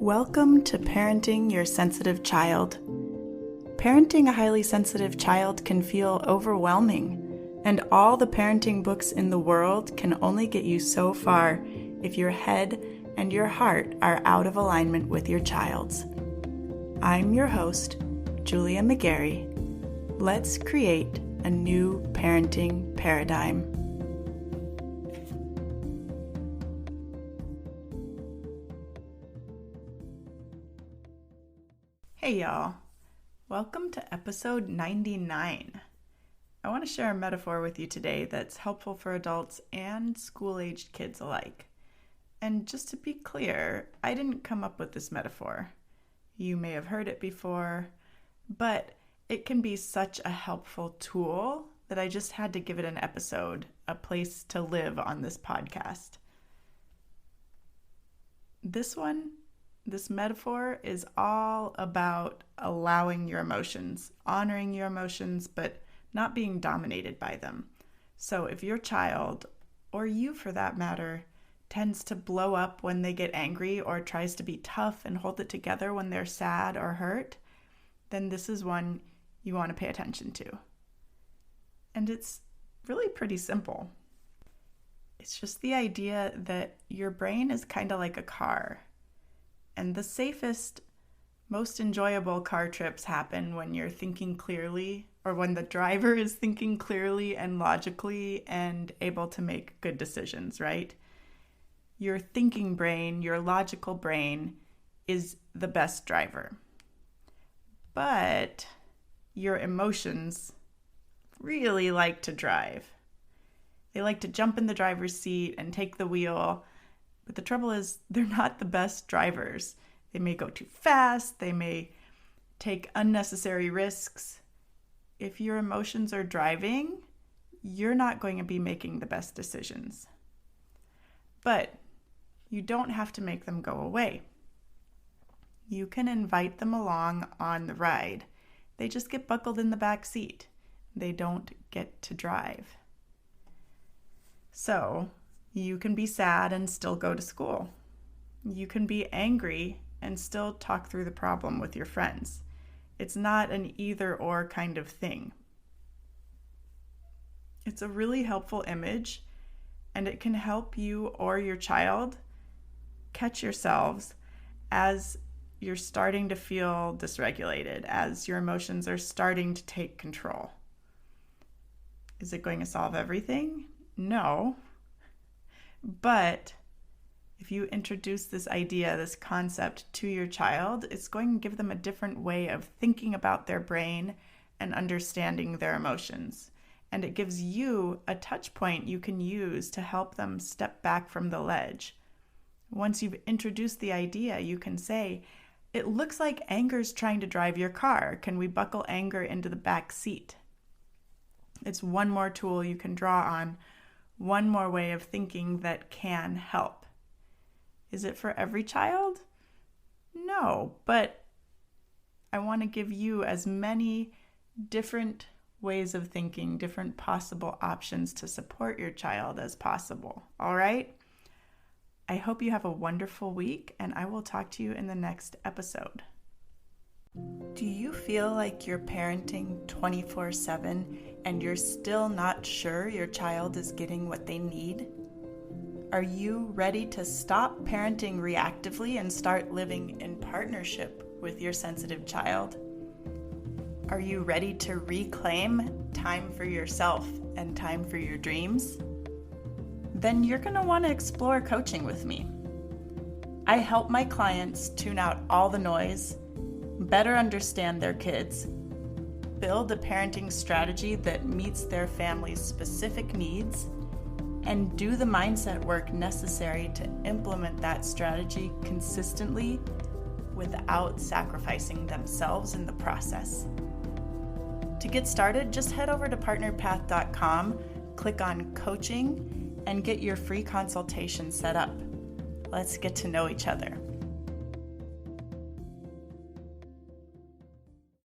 Welcome to Parenting Your Sensitive Child. Parenting a highly sensitive child can feel overwhelming, and all the parenting books in the world can only get you so far if your head and your heart are out of alignment with your child's. I'm your host, Julia McGarry. Let's create a new parenting paradigm. Hey y'all, welcome to episode 99. I want to share a metaphor with you today that's helpful for adults and school-aged kids alike. And just to be clear, I didn't come up with this metaphor. You may have heard it before, but it can be such a helpful tool that I just had to give it an episode, a place to live on this podcast. This metaphor is all about allowing your emotions, honoring your emotions, but not being dominated by them. So if your child, or you for that matter, tends to blow up when they get angry or tries to be tough and hold it together when they're sad or hurt, then this is one you want to pay attention to. And it's really pretty simple. It's just the idea that your brain is kind of like a car. And the safest, most enjoyable car trips happen when you're thinking clearly, or when the driver is thinking clearly and logically and able to make good decisions, right? Your thinking brain, your logical brain is the best driver. But your emotions really like to drive. They like to jump in the driver's seat and take the wheel. But the trouble is, they're not the best drivers. They may go too fast. They may take unnecessary risks. If your emotions are driving, you're not going to be making the best decisions. But you don't have to make them go away. You can invite them along on the ride. They just get buckled in the back seat. They don't get to drive. So, you can be sad and still go to school. You can be angry and still talk through the problem with your friends. It's not an either-or kind of thing. It's a really helpful image, and it can help you or your child catch yourselves as you're starting to feel dysregulated, as your emotions are starting to take control. Is it going to solve everything? No. But if you introduce this idea, this concept to your child, it's going to give them a different way of thinking about their brain and understanding their emotions. And it gives you a touch point you can use to help them step back from the ledge. Once you've introduced the idea, you can say, "It looks like anger's trying to drive your car. Can we buckle anger into the back seat?" It's one more tool you can draw on. One more way of thinking that can help. Is it for every child? No, but I want to give you as many different ways of thinking, different possible options to support your child as possible. All right? I hope you have a wonderful week, and I will talk to you in the next episode. Do you feel like you're parenting 24/7 and you're still not sure your child is getting what they need? Are you ready to stop parenting reactively and start living in partnership with your sensitive child? Are you ready to reclaim time for yourself and time for your dreams? Then you're going to want to explore coaching with me. I help my clients tune out all the noise, better understand their kids, build a parenting strategy that meets their family's specific needs, and do the mindset work necessary to implement that strategy consistently without sacrificing themselves in the process. To get started, just head over to partnerpath.com, click on coaching, and get your free consultation set up. Let's get to know each other.